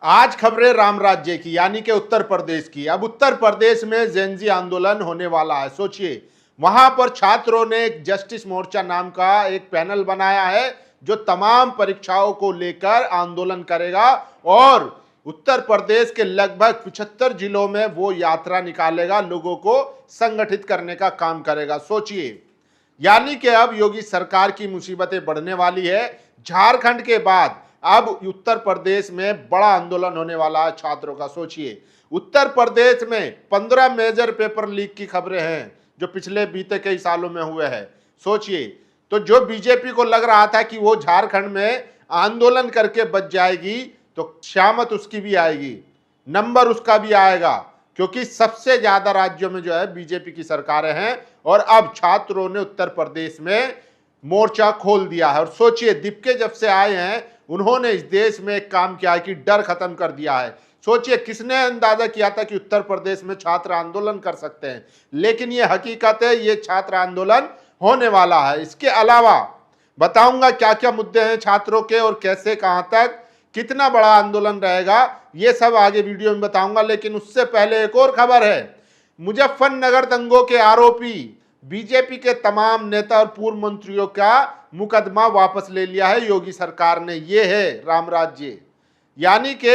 आज खबरें राम राज्य की यानी कि उत्तर प्रदेश की। अब उत्तर प्रदेश में जेनजी आंदोलन होने वाला है। सोचिए, वहां पर छात्रों ने एक जस्टिस मोर्चा नाम का एक पैनल बनाया है जो तमाम परीक्षाओं को लेकर आंदोलन करेगा और उत्तर प्रदेश के लगभग 75 जिलों में वो यात्रा निकालेगा, लोगों को संगठित करने का काम करेगा। सोचिए, यानी कि अब योगी सरकार की मुसीबतें बढ़ने वाली है। झारखंड के बाद अब उत्तर प्रदेश में बड़ा आंदोलन होने वाला है छात्रों का। सोचिए, उत्तर प्रदेश में 15 मेजर पेपर लीक की खबरें हैं जो पिछले बीते कई सालों में हुए हैं। सोचिए, तो जो बीजेपी को लग रहा था कि वो झारखंड में आंदोलन करके बच जाएगी, तो शामत उसकी भी आएगी, नंबर उसका भी आएगा, क्योंकि सबसे ज्यादा राज्यों में जो है बीजेपी की सरकारें हैं। और अब छात्रों ने उत्तर प्रदेश में मोर्चा खोल दिया है। और सोचिए, दीपके जब से आए हैं उन्होंने इस देश में एक काम किया है कि डर खत्म कर दिया है। सोचिए, किसने अंदाजा किया था कि उत्तर प्रदेश में छात्र आंदोलन कर सकते हैं, लेकिन ये हकीकत है, ये छात्र आंदोलन होने वाला है। इसके अलावा बताऊंगा क्या क्या मुद्दे हैं छात्रों के और कैसे, कहां तक, कितना बड़ा आंदोलन रहेगा, ये सब आगे वीडियो में बताऊंगा। लेकिन उससे पहले एक और खबर है। मुजफ्फरनगर दंगों के आरोपी बीजेपी के तमाम नेता और पूर्व मंत्रियों का मुकदमा वापस ले लिया है योगी सरकार ने। ये है राम राज्य। यानी कि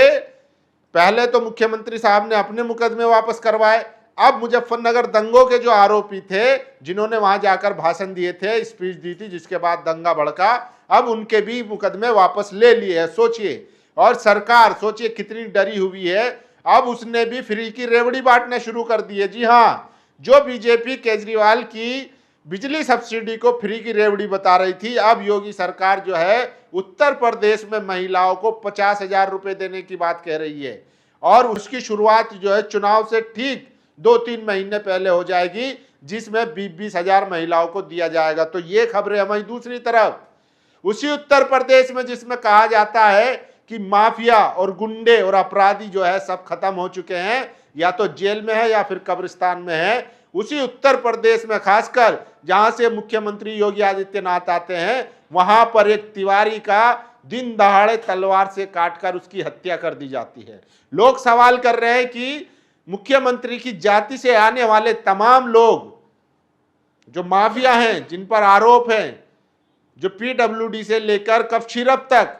पहले तो मुख्यमंत्री साहब ने अपने मुकदमे वापस करवाए, अब मुजफ्फरनगर दंगों के जो आरोपी थे, जिन्होंने वहां जाकर भाषण दिए थे, स्पीच दी थी, जिसके बाद दंगा भड़का, अब उनके भी मुकदमे वापस ले लिए हैं। सोचिए, और सरकार सोचिए कितनी डरी हुई है, अब उसने भी फ्री की रेवड़ी बांटना शुरू कर दी है। जी हाँ, जो बीजेपी केजरीवाल की बिजली सब्सिडी को फ्री की रेवड़ी बता रही थी, अब योगी सरकार जो है उत्तर प्रदेश में महिलाओं को 50,000 रुपए देने की बात कह रही है। और उसकी शुरुआत जो है चुनाव से ठीक 2-3 महीने पहले हो जाएगी, जिसमें 20,000 महिलाओं को दिया जाएगा। तो ये खबरें हमारी दूसरी तरफ उसी उत्तर प्रदेश में, जिसमें कहा जाता है कि माफिया और गुंडे और अपराधी जो है सब खत्म हो चुके हैं, या तो जेल में है या फिर कब्रिस्तान में है, उसी उत्तर प्रदेश में खासकर जहां से मुख्यमंत्री योगी आदित्यनाथ आते हैं, वहां पर एक तिवारी का दिन दहाड़े तलवार से काटकर उसकी हत्या कर दी जाती है। लोग सवाल कर रहे हैं कि मुख्यमंत्री की जाति से आने वाले तमाम लोग जो माफिया हैं, जिन पर आरोप हैं, जो पीडब्ल्यूडी से लेकर कफशीरप तक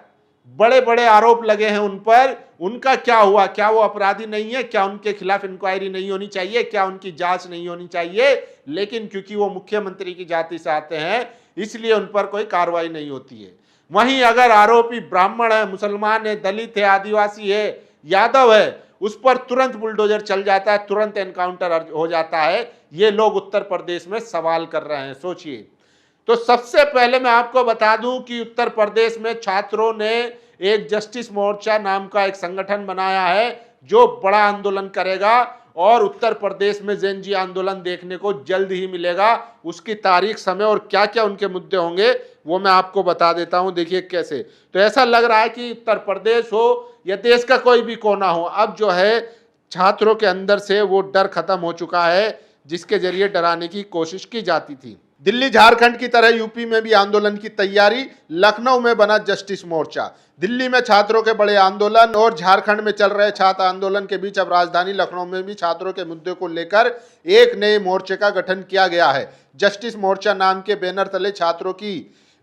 बड़े बड़े आरोप लगे हैं उन पर, उनका क्या हुआ? क्या वो अपराधी नहीं है? क्या उनके खिलाफ इंक्वायरी नहीं होनी चाहिए? क्या उनकी जांच नहीं होनी चाहिए? लेकिन क्योंकि वो मुख्यमंत्री की जाति से आते हैं, इसलिए उन पर कोई कार्रवाई नहीं होती है। वहीं अगर आरोपी ब्राह्मण है, मुसलमान है, दलित है, आदिवासी है, यादव है, उस पर तुरंत बुलडोजर चल जाता है, तुरंत एनकाउंटर हो जाता है। ये लोग उत्तर प्रदेश में सवाल कर रहे हैं। सोचिए, तो सबसे पहले मैं आपको बता दूं कि उत्तर प्रदेश में छात्रों ने एक जस्टिस मोर्चा नाम का एक संगठन बनाया है जो बड़ा आंदोलन करेगा, और उत्तर प्रदेश में जेनजी आंदोलन देखने को जल्द ही मिलेगा। उसकी तारीख, समय और क्या क्या उनके मुद्दे होंगे वो मैं आपको बता देता हूं। देखिए कैसे, तो ऐसा लग रहा है कि उत्तर प्रदेश हो या देश का कोई भी कोना हो, अब जो है छात्रों के अंदर से वो डर खत्म हो चुका है जिसके जरिए डराने की कोशिश की जाती थी। दिल्ली झारखंड की तरह यूपी में भी आंदोलन की तैयारी, लखनऊ में बना जस्टिस मोर्चा। दिल्ली में छात्रों के बड़े आंदोलन और झारखंड में चल रहे छात्र आंदोलन के बीच अब राजधानी लखनऊ में भी छात्रों के मुद्दे को लेकर एक नए मोर्चे का गठन किया गया है। जस्टिस मोर्चा नाम के बैनर तले छात्रों की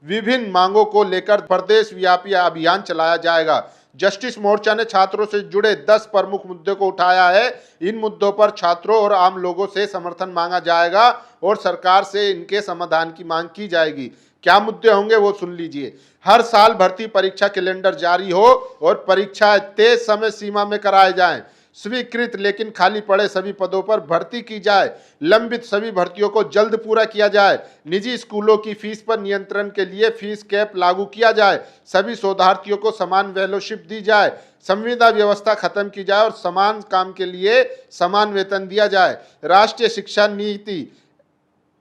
विभिन्न मांगों को लेकर प्रदेश व्यापी अभियान चलाया जाएगा। जस्टिस मोर्चा ने छात्रों से जुड़े 10 प्रमुख मुद्दों को उठाया है। इन मुद्दों पर छात्रों और आम लोगों से समर्थन मांगा जाएगा और सरकार से इनके समाधान की मांग की जाएगी। क्या मुद्दे होंगे वो सुन लीजिए। हर साल भर्ती परीक्षा कैलेंडर जारी हो और परीक्षाएं तेज समय सीमा में कराए जाएं। स्वीकृत लेकिन खाली पड़े सभी पदों पर भर्ती की जाए। लंबित सभी भर्तियों को जल्द पूरा किया जाए। निजी स्कूलों की फीस पर नियंत्रण के लिए फीस कैप लागू किया जाए। सभी शोधार्थियों को समान फेलोशिप दी जाए। संविदा व्यवस्था खत्म की जाए और समान काम के लिए समान वेतन दिया जाए। राष्ट्रीय शिक्षा नीति,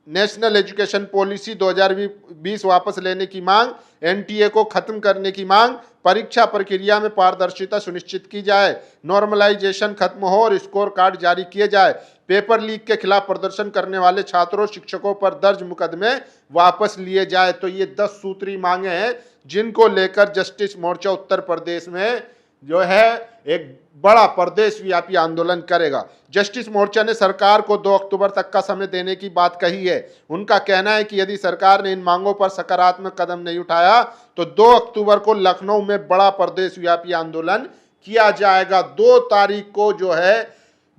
नेशनल एजुकेशन पॉलिसी 2020 वापस लेने की मांग। एनटीए को खत्म करने की मांग। परीक्षा प्रक्रिया में पारदर्शिता सुनिश्चित की जाए। नॉर्मलाइजेशन खत्म हो और स्कोर कार्ड जारी किए जाए। पेपर लीक के खिलाफ प्रदर्शन करने वाले छात्रों शिक्षकों पर दर्ज मुकदमे वापस लिए जाए। तो ये 10 सूत्री मांगे हैं जिनको लेकर जस्टिस मोर्चा उत्तर प्रदेश में जो है एक बड़ा प्रदेश व्यापी आंदोलन करेगा। जस्टिस मोर्चा ने सरकार को 2 अक्टूबर तक का समय देने की बात कही है। उनका कहना है कि यदि सरकार ने इन मांगों पर सकारात्मक कदम नहीं उठाया तो 2 अक्टूबर को लखनऊ में बड़ा प्रदेश व्यापी आंदोलन किया जाएगा। 2 तारीख को जो है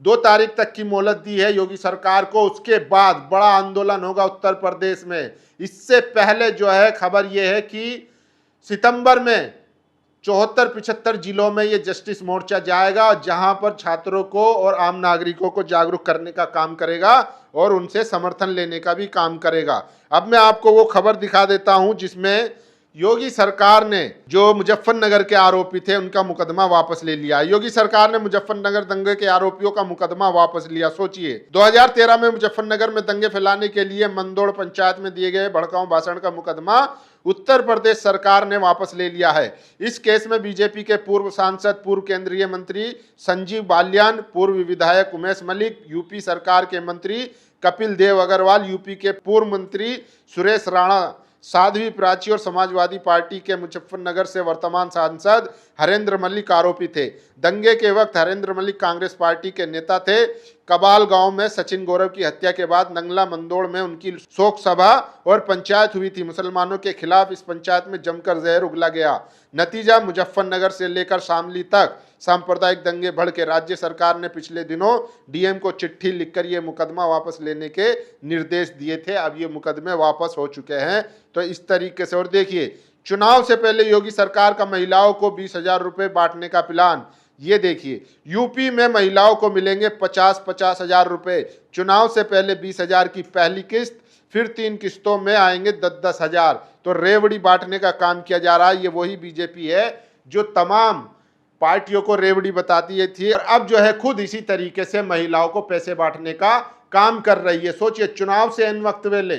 2 तारीख तक की मोहलत दी है योगी सरकार को, उसके बाद बड़ा आंदोलन होगा उत्तर प्रदेश में। इससे पहले जो है खबर यह है कि सितंबर में 74-75 जिलों में ये जस्टिस मोर्चा जाएगा, जहां पर छात्रों को और आम नागरिकों को जागरूक करने का काम करेगा और उनसे समर्थन लेने का भी काम करेगा। अब मैं आपको वो खबर दिखा देता हूं जिसमें योगी सरकार ने जो मुजफ्फरनगर के आरोपी थे उनका मुकदमा वापस ले लिया। योगी सरकार ने मुजफ्फरनगर दंगे के आरोपियों का मुकदमा वापस लिया। सोचिए, 2013 में मुजफ्फरनगर में दंगे फैलाने के लिए मंदोड़ पंचायत में दिए गए भड़काऊ भाषण का मुकदमा उत्तर प्रदेश सरकार ने वापस ले लिया है। इस केस में बीजेपी के पूर्व सांसद, पूर्व केंद्रीय मंत्री संजीव बालियान, पूर्व विधायक उमेश मलिक, यूपी सरकार के मंत्री कपिल देव अग्रवाल, यूपी के पूर्व मंत्री सुरेश राणा, साध्वी प्राची और समाजवादी पार्टी के मुजफ्फरनगर से वर्तमान सांसद हरेंद्र मलिक आरोपी थे। दंगे के वक्त हरेंद्र मलिक कांग्रेस पार्टी के नेता थे। कबाल गांव में सचिन गौरव की हत्या के बाद नंगला मंदोड़ में उनकी शोक सभा और पंचायत हुई थी। मुसलमानों के खिलाफ इस पंचायत में जमकर जहर उगला गया। नतीजा, मुजफ्फरनगर से लेकर शामली तक सांप्रदायिक दंगे भड़के। राज्य सरकार ने पिछले दिनों डीएम को चिट्ठी लिखकर ये मुकदमा वापस लेने के निर्देश दिए थे। अब ये मुकदमे वापस हो चुके हैं। तो इस तरीके से, और देखिए, चुनाव से पहले योगी सरकार का महिलाओं को 20,000 रुपए बांटने का प्लान। ये देखिए, यूपी में महिलाओं को मिलेंगे 50-50 हजार रुपए। चुनाव से पहले 20,000 की पहली किस्त, फिर 3 किस्तों में आएंगे 10-10 हजार। तो रेवड़ी बांटने का काम किया जा रहा है। ये वही बीजेपी है जो तमाम पार्टियों को रेवड़ी बताती थी और अब जो है खुद इसी तरीके से महिलाओं को पैसे बांटने का काम कर रही है। सोचिए, चुनाव से इन वक्त वेले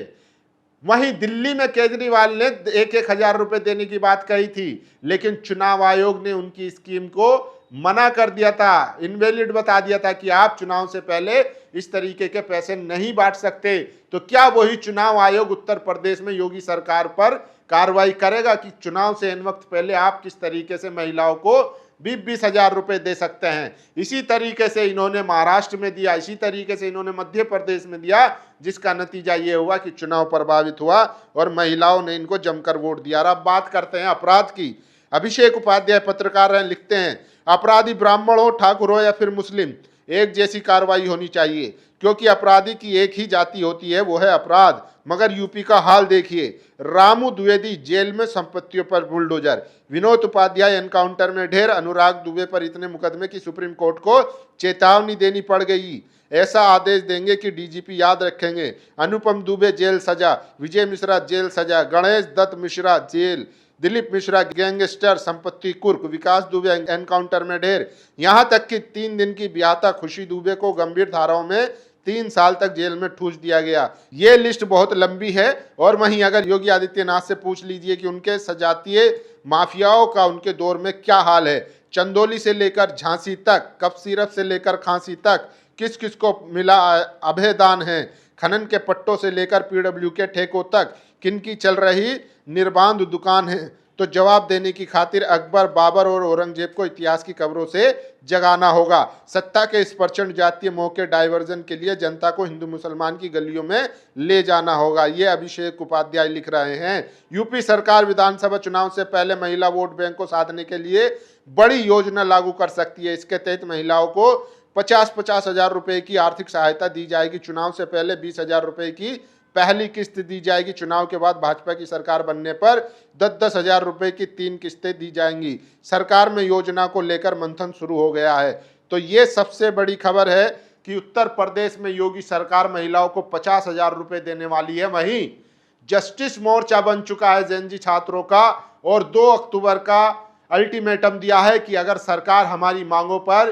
वहीं दिल्ली में केजरीवाल ने 1-1 हजार रुपए देने की बात कही थी, लेकिन चुनाव आयोग ने उनकी स्कीम को मना कर दिया था, इनवैलिड बता दिया था कि आप चुनाव से पहले इस तरीके के पैसे नहीं बांट सकते। तो क्या वही चुनाव आयोग उत्तर प्रदेश में योगी सरकार पर कार्रवाई करेगा कि चुनाव से इन वक्त पहले आप किस तरीके से महिलाओं को 20-20 हजार रुपए दे सकते हैं? इसी तरीके से इन्होंने महाराष्ट्र में दिया, इसी तरीके से इन्होंने मध्य प्रदेश में दिया, जिसका नतीजा ये हुआ कि चुनाव प्रभावित हुआ और महिलाओं ने इनको जमकर वोट दिया। अब बात करते हैं अपराध की। अभिषेक उपाध्याय पत्रकार हैं, लिखते हैं, अपराधी ब्राह्मण हो, ठाकुर हो या फिर मुस्लिम, एक जैसी कार्रवाई होनी चाहिए, क्योंकि अपराधी की एक ही जाति होती है, वो है अपराध। मगर यूपी का हाल देखिए, रामू द्विवेदी जेल में संपत्तियों पर बुलडोजर, विनोद उपाध्याय एनकाउंटर में ढेर, अनुराग दुबे पर इतने मुकदमे की सुप्रीम कोर्ट को चेतावनी देनी पड़ गई। ऐसा आदेश देंगे कि डीजीपी याद रखेंगे। अनुपम दुबे जेल सजा, विजय मिश्रा जेल सजा, गणेश दत्त मिश्रा जेल, दिलीप मिश्रा गैंगस्टर संपत्ति कुर्क, विकास दुबे एनकाउंटर में ढेर। यहां तक कि 3 दिन की ब्याहता खुशी दुबे को गंभीर धाराओं में 3 साल तक जेल में ठूस दिया गया। ये लिस्ट बहुत लंबी है। और वहीं अगर योगी आदित्यनाथ से पूछ लीजिए कि उनके सजातीय माफियाओं का उनके दौर में क्या हाल है, चंदौली से लेकर झांसी तक, कफ सिरप से लेकर खांसी तक, किस किस को मिला अभयदान है, खनन के पट्टों से लेकर पीडब्ल्यू के ठेकों तक किनकी चल रही निर्बाध दुकान है। तो जवाब देने की खातिर अकबर, बाबर और औरंगजेब को इतिहास की कब्रों से जगाना होगा। सत्ता के इस प्रचंड जातीय मोह के डाइवर्जन के लिए जनता को हिंदू मुसलमान की गलियों में ले जाना होगा। ये अभिषेक उपाध्याय लिख रहे हैं। यूपी सरकार विधानसभा चुनाव से पहले महिला वोट बैंक को साधने के लिए बड़ी योजना लागू कर सकती है। इसके तहत महिलाओं को 50-50 हजार रुपए की आर्थिक सहायता दी जाएगी। चुनाव से पहले 20,000 रुपए की पहली किस्त दी जाएगी। चुनाव के बाद भाजपा की सरकार बनने पर 10-10 हजार रुपए की 3 किस्तें दी जाएंगी। सरकार में योजना को लेकर मंथन शुरू हो गया है। तो ये सबसे बड़ी खबर है कि उत्तर प्रदेश में योगी सरकार महिलाओं को 50,000 रुपए देने वाली है। वहीं जस्टिस मोर्चा बन चुका है जेएनजी छात्रों का और 2 अक्टूबर का अल्टीमेटम दिया है कि अगर सरकार हमारी मांगों पर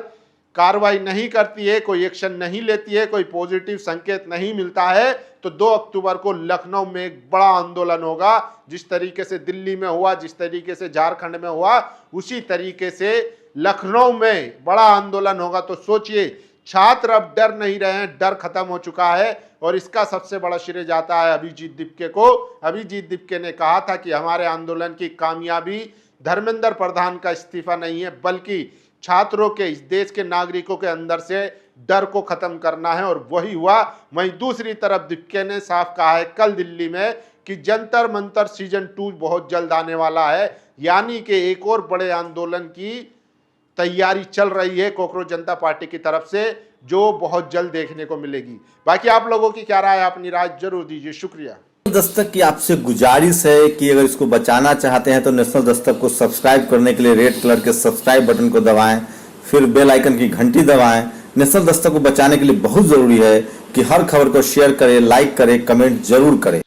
कार्रवाई नहीं करती है, कोई एक्शन नहीं लेती है, कोई पॉजिटिव संकेत नहीं मिलता है, तो 2 अक्टूबर को लखनऊ में एक बड़ा आंदोलन होगा। जिस तरीके से दिल्ली में हुआ, जिस तरीके से झारखंड में हुआ, उसी तरीके से लखनऊ में बड़ा आंदोलन होगा। तो सोचिए, छात्र अब डर नहीं रहे हैं, डर खत्म हो चुका है और इसका सबसे बड़ा श्रेय जाता है अभिजीत दीपके को। अभिजीत दीपके ने कहा था कि हमारे आंदोलन की कामयाबी धर्मेंद्र प्रधान का इस्तीफा नहीं है, बल्कि छात्रों के, इस देश के नागरिकों के अंदर से डर को खत्म करना है, और वही हुआ। वहीं दूसरी तरफ दीपिका ने साफ कहा है कल दिल्ली में कि जंतर मंतर सीजन 2 बहुत जल्द आने वाला है, यानी कि एक और बड़े आंदोलन की तैयारी चल रही है कांग्रेस जनता पार्टी की तरफ से, जो बहुत जल्द देखने को मिलेगी। बाकी आप लोगों की क्या राय है, अपनी राय जरूर दीजिए। शुक्रिया। दस्तक की आपसे गुजारिश है कि अगर इसको बचाना चाहते हैं तो नेशनल दस्तक को सब्सक्राइब करने के लिए रेड कलर के सब्सक्राइब बटन को दबाएं, फिर बेल आइकन की घंटी दबाएं। नेशनल दस्तक को बचाने के लिए बहुत जरूरी है कि हर खबर को शेयर करें, लाइक करें, कमेंट जरूर करें।